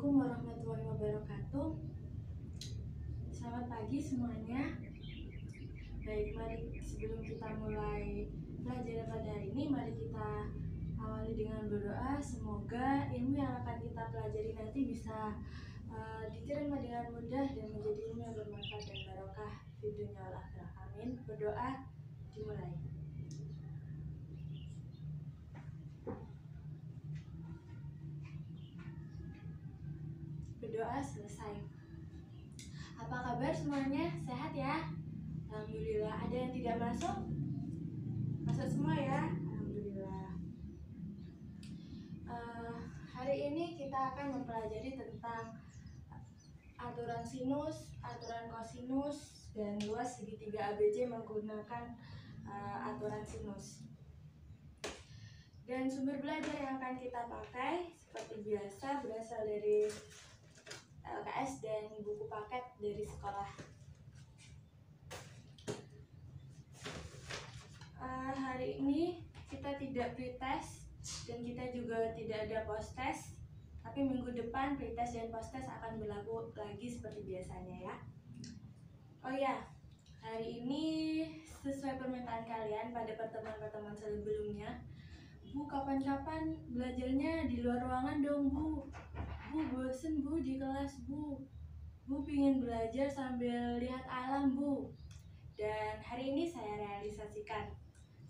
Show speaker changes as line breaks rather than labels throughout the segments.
Assalamualaikum warahmatullahi wabarakatuh. Selamat pagi semuanya. Baik, mari sebelum kita mulai pelajaran pada hari ini, mari kita awali dengan berdoa. Semoga ilmu yang akan kita pelajari nanti bisa diterima dengan mudah dan menjadi ilmu yang bermanfaat dan barokah di dunia wal akhirah. Amin. Berdoa dimulai. Berdoa selesai. Apa kabar semuanya? Sehat ya? Alhamdulillah. Ada yang tidak masuk? Masuk semua ya? Alhamdulillah. Hari ini kita akan mempelajari tentang aturan sinus, aturan kosinus, dan luas segitiga ABC menggunakan aturan sinus. Dan sumber belajar yang akan kita pakai seperti biasa berasal dari LKS dan buku paket dari sekolah. Hari ini kita tidak pretest dan kita juga tidak ada post test, tapi minggu depan pretest dan post test akan berlaku lagi seperti biasanya ya. Oh ya, hari ini sesuai permintaan kalian pada pertemuan-pertemuan sebelumnya, Bu, kapan-kapan belajarnya di luar ruangan dong, Bu. Bu, bosen Bu di kelas, Bu. Bu pingin belajar sambil lihat alam, Bu. Dan hari ini saya realisasikan.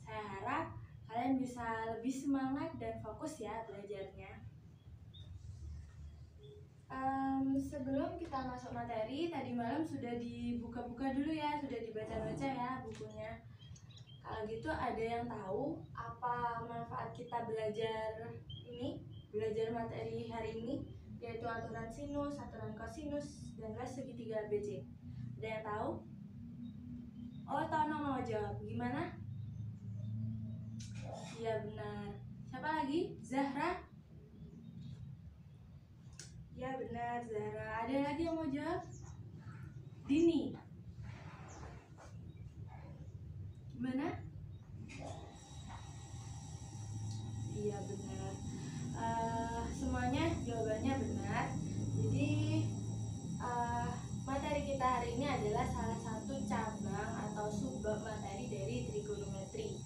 Saya harap kalian bisa lebih semangat dan fokus ya belajarnya. Sebelum kita masuk materi, tadi malam sudah dibuka-buka dulu ya, sudah dibaca-baca ya bukunya. Kalau gitu ada yang tahu apa manfaat kita belajar materi hari ini, yaitu aturan sinus, aturan kosinus, dan luas segitiga ABC. Ada yang tahu? Oh, Tono mau jawab. Gimana? Iya benar. Siapa lagi? Zahra? Ya benar, Zahra. Ada lagi yang mau jawab? Dini? Gimana? Iya benar. Semuanya jawabannya benar. Jadi materi kita hari ini adalah salah satu cabang atau subbab materi dari trigonometri.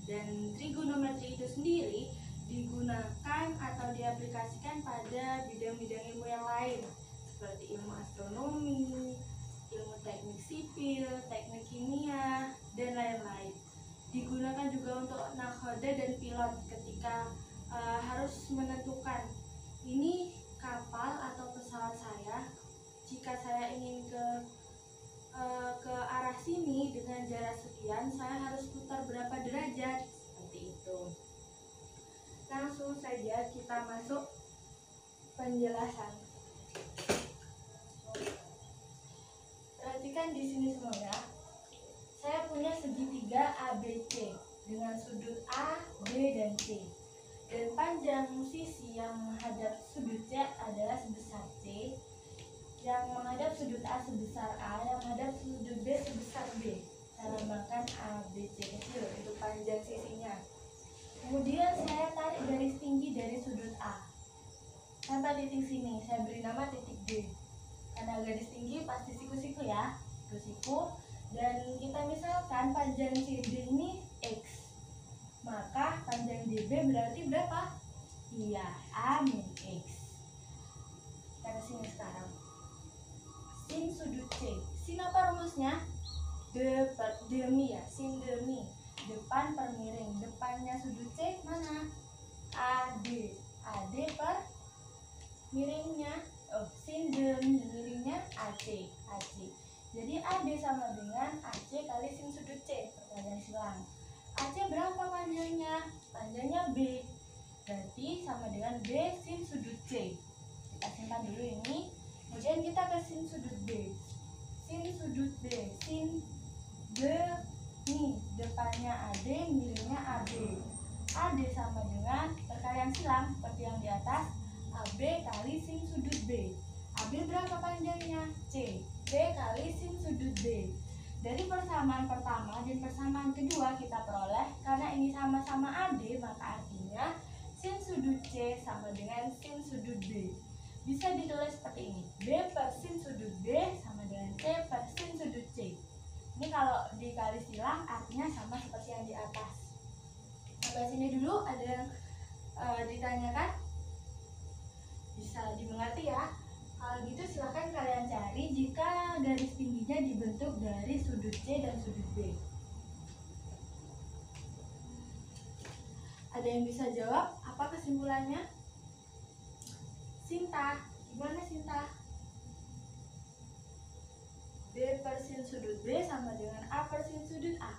Dan trigonometri itu sendiri digunakan atau diaplikasikan pada bidang-bidang ilmu yang lain seperti ilmu astronomi, ilmu teknik sipil, teknik kimia, dan lain-lain. Digunakan juga untuk nakhoda dan pilot ketika harus menentukan ini kapal atau pesawat saya. Jika saya ingin ke arah sini dengan jarak sekian, saya harus putar berapa derajat, seperti itu. Langsung saja kita masuk penjelasan. Perhatikan di sini semuanya. Saya punya segitiga ABC dengan sudut A, B, dan C. Dan panjang sisi yang menghadap sudut C adalah sebesar C, yang menghadap sudut A sebesar A, yang menghadap sudut B sebesar B. Saya lambangkan ABC kecil untuk panjang sisinya. Kemudian saya tarik garis tinggi dari sudut A sampai titik sini. Saya beri nama titik D. Karena garis tinggi pasti siku-siku ya, siku-siku. Dan kita misalkan panjang CD ini X, maka panjang DB berarti berapa? Iya, A min X. Kita ke sini sekarang. Sin sudut C. Sin apa rumusnya? Demi ya, sin demi. Depan per miring. Depannya sudut C mana? AD. AD per miringnya. Sin demi miringnya AC. AC. Jadi AD sama dengan AC kali sin sudut C. Pertanyaan silang. AC berapa panjangnya? Panjangnya B. Berarti sama dengan B sin sudut C. Kita simpan dulu ini. Kemudian kita ke sin sudut B. Sin sudut B. Sin B nih. Depannya AD, miringnya AB. AD sama dengan perkalian silang seperti yang di atas. AB kali sin sudut B. AB berapa panjangnya? C. B kali sin sudut B. Dari persamaan pertama dan persamaan kedua kita peroleh, karena ini sama-sama AD, maka artinya sin sudut C sama dengan sin sudut B. bisa ditulis seperti ini. B per sin sudut B sama dengan C per sin sudut C. Ini kalau dikali silang artinya sama seperti yang di atas. Sampai sini dulu ada yang ditanyakan? Bisa dimengerti ya? Kalau gitu silahkan kalian cari jika garis tingginya dibentuk dari sudut C dan sudut B. Ada yang bisa jawab? Apa kesimpulannya? Sinta, gimana Sinta? B per sin sudut B sama dengan A per sin sudut A.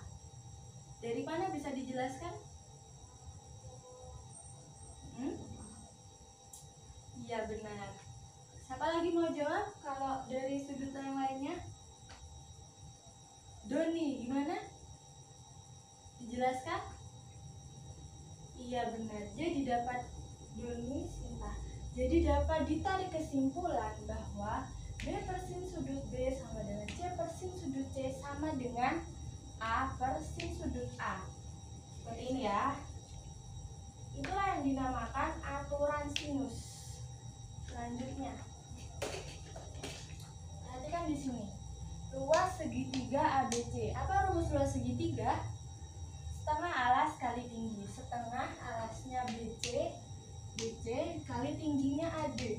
Dari mana bisa dijelaskan? Iya benar. Siapa lagi mau jawab kalau dari sudut yang lainnya? Doni, gimana? Dijelaskan? Iya benar. Jadi dapat Doni, Sinta. Jadi dapat ditarik kesimpulan bahwa B per sin sudut B sama dengan C per sin sudut C sama dengan A per sin sudut A. Seperti ini ya. Itulah yang dinamakan aturan sinus. Selanjutnya, perhatikan di sini. Luas segitiga ABC. Apa rumus luas segitiga? Setengah alas kali tinggi. Setengah alasnya BC kali tingginya AD.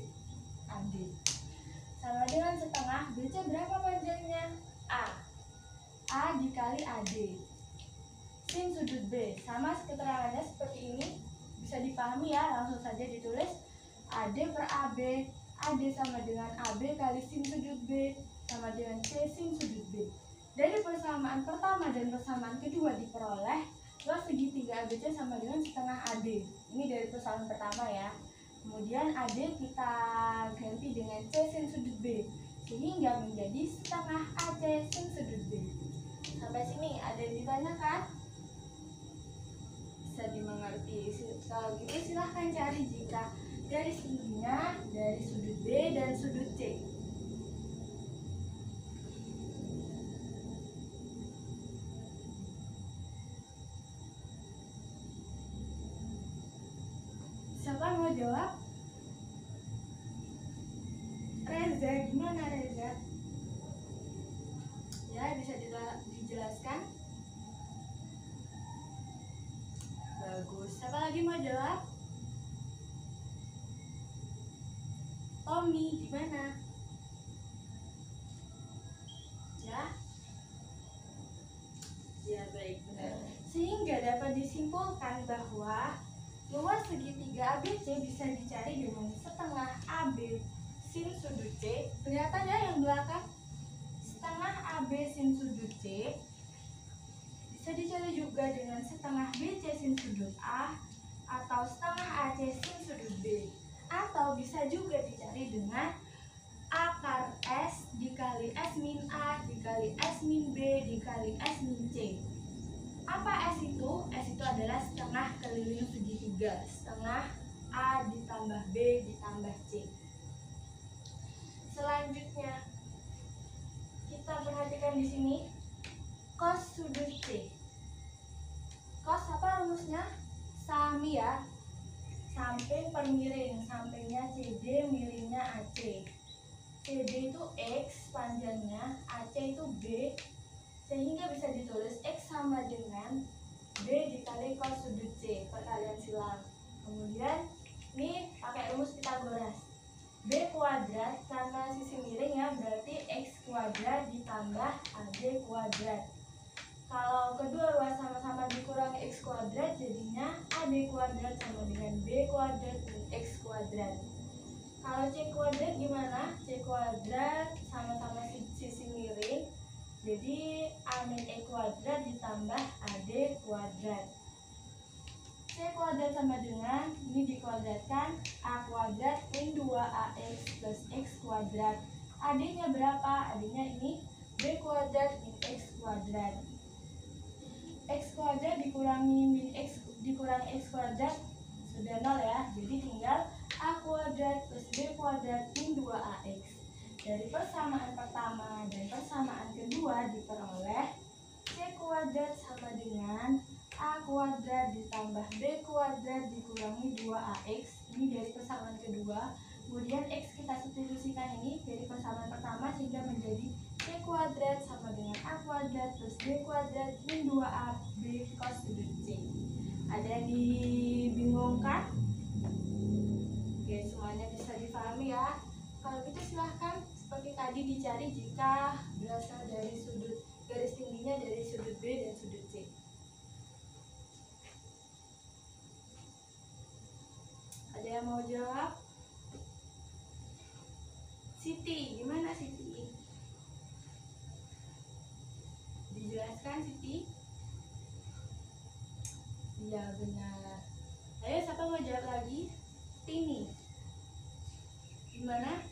Sama dengan setengah BC berapa panjangnya? A dikali AD. Sin sudut B. Sama keterangannya seperti ini. Bisa dipahami ya, langsung saja ditulis. AD per AB. AD sama dengan AB kali sin sudut B sama dengan C sin sudut B. Dari persamaan pertama dan persamaan kedua diperoleh luas segitiga ABC sama dengan setengah AD. Ini dari persamaan pertama ya. Kemudian AD kita ganti dengan C sin sudut B sehingga menjadi setengah AC sin sudut B. Sampai sini ada yang ditanyakan? Bisa dimengerti. Kalau gitu silahkan cari jika garis tingginya dari sudut B dan sudut C. Siapa mau jawab? Reza, gimana Reza? Ya, bisa dijelaskan? Bagus. Siapa lagi mau jawab? Tommy, gimana? Ya? Ya, baik, benar. Sehingga dapat disimpulkan bahwa luas segitiga ABC bisa dicari dengan setengah AB sin sudut C. Kelihatan ya yang belakang? Setengah AB sin sudut C bisa dicari juga dengan setengah BC sin sudut A atau setengah AC sin sudut B. Atau bisa juga dicari dengan akar S dikali S min A dikali S min B dikali S min C. Apa S itu? S itu adalah setengah keliling segitiga. Setengah A ditambah B ditambah C. Selanjutnya, kita perhatikan di sini cos sudut C. Cos apa rumusnya? Sami ya. Samping per miring, sampingnya CD, miringnya AC. CD itu X panjangnya, AC itu B, sehingga bisa ditulis X sama dengan B dikali cos sudut C, perkalian silang. Kemudian ini pakai rumus Pitagoras. B kuadrat karena sisi miring ya, berarti X kuadrat ditambah AB kuadrat. Kalau kedua ruas sama-sama dikurangi X kuadrat, jadinya AB kuadrat sama dengan B kuadrat min X kuadrat. Kalau C kuadrat gimana? C kuadrat sama-sama sisi miring, jadi A min E kuadrat ditambah AD kuadrat. C kuadrat sama dengan, ini dikuadratkan, A kuadrat min 2AX plus X kuadrat. AD-nya berapa? AD-nya ini B kuadrat min X kuadrat. X kuadrat dikurangi min X dikurangi X kuadrat sudah 0 ya. Jadi tinggal A kuadrat plus B kuadrat min 2AX. Dari persamaan pertama dan persamaan kedua diperoleh C kuadrat sama dengan A kuadrat ditambah B kuadrat dikurangi 2AX. Ini dari persamaan kedua Kemudian X kita substitusikan ini dari persamaan pertama sehingga menjadi C kuadrat sama dengan A kuadrat plus B kuadrat min 2AB cos sudut C. Ada yang dibingungkan? Oke, semuanya bisa dipahami ya. Kalau gitu silahkan seperti tadi dicari jika berasal dari sudut garis tingginya dari sudut B dan sudut C. Ada yang mau jawab? Siti, gimana Siti? Dijelaskan Siti? Iya benar. Ayo siapa mau jawab lagi? Tini, gimana?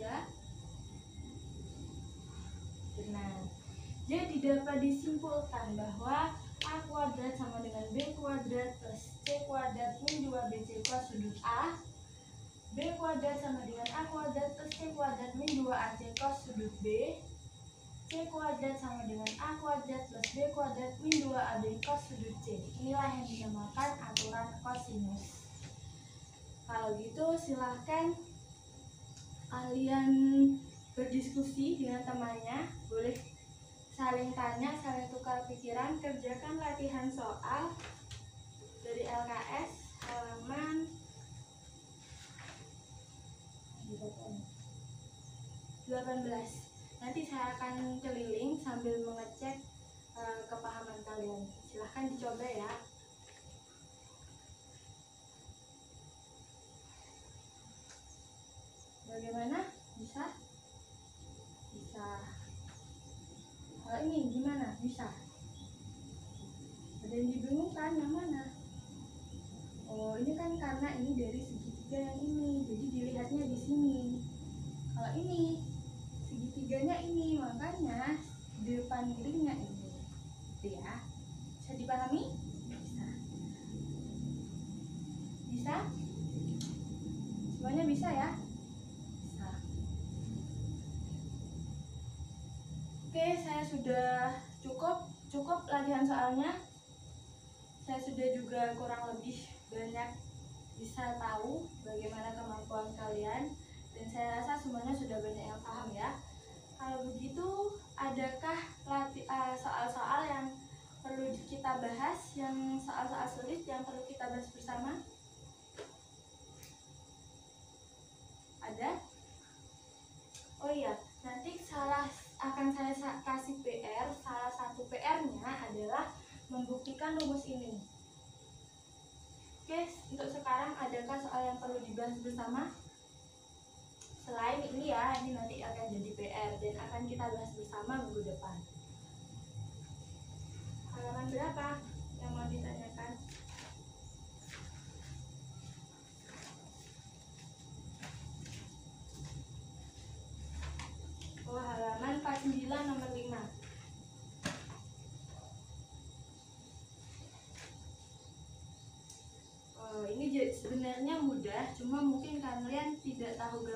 Ya? Benar. Jadi dapat disimpulkan bahwa A kuadrat sama dengan B kuadrat plus C kuadrat min 2BC cos sudut A. B kuadrat sama dengan A kuadrat plus C kuadrat min 2AC cos sudut B. C kuadrat sama dengan A kuadrat plus B kuadrat min 2AB cos sudut C. Inilah yang dinamakan aturan kosinus. Kalau gitu silahkan kalian berdiskusi dengan temannya, boleh saling tanya, saling tukar pikiran. Kerjakan latihan soal dari LKS halaman 18. Nanti saya akan keliling sambil mengecek kepahaman kalian. Silahkan dicoba ya. Bagaimana? Bisa? Bisa. Kalau ini gimana? Bisa? Ada yang dibingungkan yang mana? Oh, ini kan karena ini dari segitiga yang ini, jadi dilihatnya di sini. Kalau ini segitiganya ini, makanya depan miringnya ini. Gitu ya. Bisa dipahami? Bisa. Bisa? Semuanya bisa ya? Bisa. Oke, saya sudah cukup latihan soalnya. Saya sudah juga kurang lebih banyak bisa tahu bagaimana kemampuan kalian, dan saya rasa semuanya sudah banyak yang paham ya. Kalau begitu, adakah soal-soal yang perlu kita bahas, yang soal-soal sulit yang perlu kita bahas bersama? Ada? Oh iya, nanti akan saya kasih PR. Salah satu PR-nya adalah membuktikan rumus ini. Oke, untuk sekarang adakah soal yang perlu dibahas bersama? Selain ini ya, ini nanti akan jadi PR dan akan kita bahas bersama minggu depan. Halaman berapa yang mau ditanyakan? Oh, halaman 49 nomor 5. Ini sebenarnya mudah, cuma mungkin kalian tidak tahu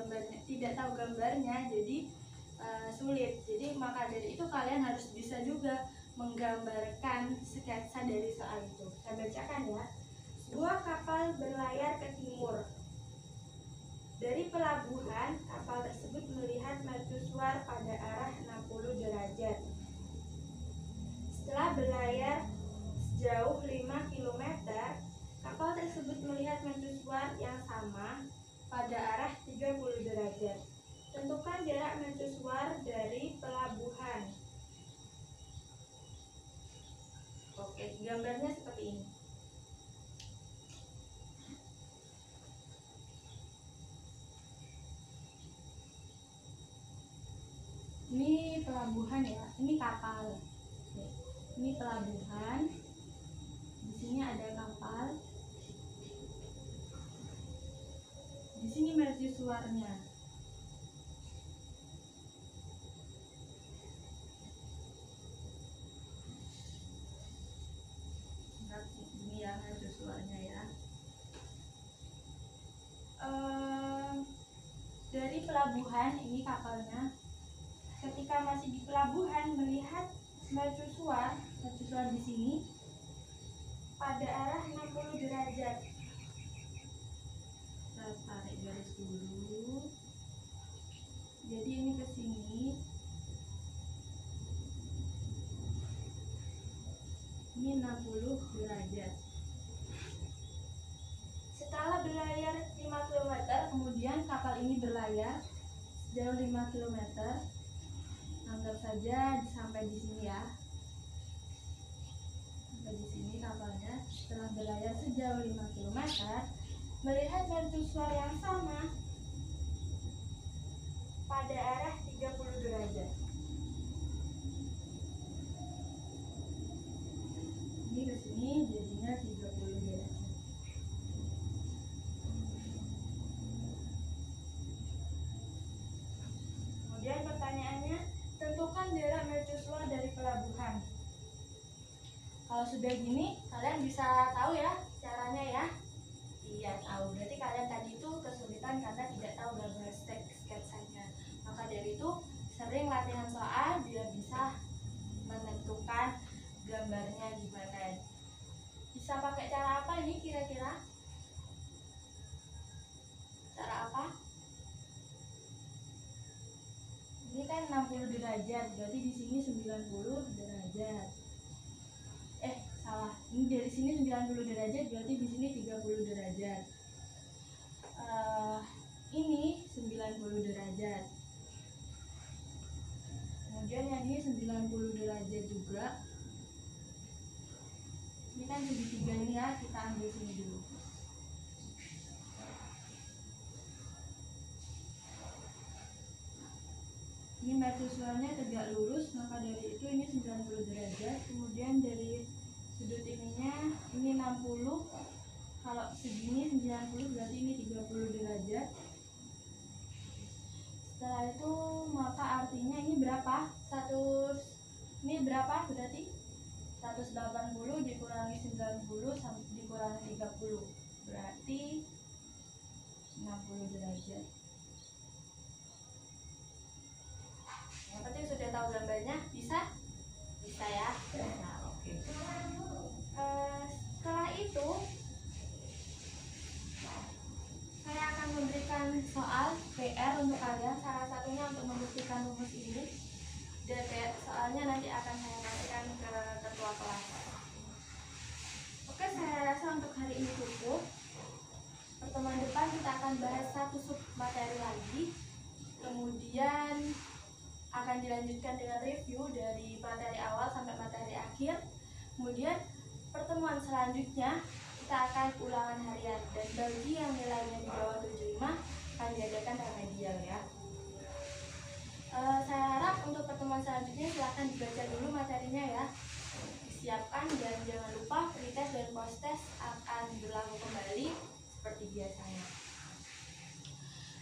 gambarnya, jadi sulit. Jadi maka dari itu kalian harus bisa juga menggambarkan sketsa dari soal itu. Saya bacakan ya. Sebuah kapal berlayar ke timur. Dari pelabuhan, kapal tersebut melihat mercusuar pada arah 60 derajat. Setelah berlayar sejauh 5 km, kapal tersebut melihat mercusuar yang sama pada arah 30 derajat. Tentukan jarak mercusuar dari pelabuhan. Oke, gambarnya seperti ini. Ini pelabuhan ya, ini kapal. Ini pelabuhan. Di sini ada kapal. Di sini mercusuarnya. Ini ya mercusuarnya ya. Dari pelabuhan, ini kapalnya. Ketika masih di pelabuhan melihat mercusuar di sini pada arah 60 derajat. 60 derajat. Setelah berlayar 5 km, kemudian kapal ini berlayar sejauh 5 km. Anggap saja sampai di sini ya. Sampai di sini kapalnya. Setelah berlayar sejauh 5 km, melihat mercusuar yang sama pada arah 30 derajat. Ini ke sini jadinya 30 derajat. Kemudian pertanyaannya, tentukan jarak mercusuar dari pelabuhan. Kalau sudah gini, kalian bisa tahu ya caranya ya. Iya tahu, berarti kalian tadi itu kesulitan karena tidak tahu gambar sketsanya. Maka dari itu sering latihan soal biar bisa menentukan gambarnya gimana. Bisa pakai cara apa ini kira-kira? Cara apa? Ini kan 60 derajat, berarti di sini 90 derajat. Salah. Ini dari sini 90 derajat, berarti di sini 30 derajat. Ini 90 derajat. Kemudian yang ini 90 derajat juga. Ini kan segitiga ini ya, kita ambil sini dulu. Ini mercusuarnya tegak lurus, maka dari itu ini 90 derajat. Kemudian dari sudut ininya ini 60. Kalau segini 90, berarti ini 30 derajat. Setelah itu maka artinya ini berapa? Ini berapa berarti? 180 dikurangi 90 sampai dikurangi 30, berarti 60 derajat. Yang penting sudah tahu gambarnya, bisa? Bisa ya? Nah, oke. Setelah itu saya akan memberikan soal PR untuk kalian. Salah satunya untuk membuktikan rumus ini. Dan soalnya nanti akan saya kasihkan ke ketua kelas. Oke, saya rasa untuk hari ini cukup. Pertemuan depan kita akan bahas satu sub materi lagi. Kemudian akan dilanjutkan dengan review dari materi awal sampai materi akhir. Kemudian pertemuan selanjutnya kita akan ulangan harian, dan bagi yang nilainya di bawah 75 akan diadakan remedial ya. Saya harap untuk pertemuan selanjutnya silahkan dibaca dulu materinya ya, disiapkan, dan jangan lupa pretest dan posttest akan berlaku kembali seperti biasanya.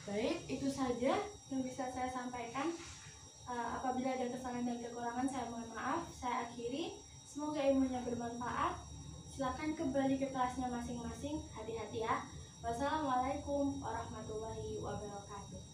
Baik, itu saja yang bisa saya sampaikan. Apabila ada kesalahan dan kekurangan, saya mohon maaf. Saya akhiri. Semoga ilmunya bermanfaat. Silakan kembali ke kelasnya masing-masing. Hati-hati ya. Wassalamualaikum warahmatullahi wabarakatuh.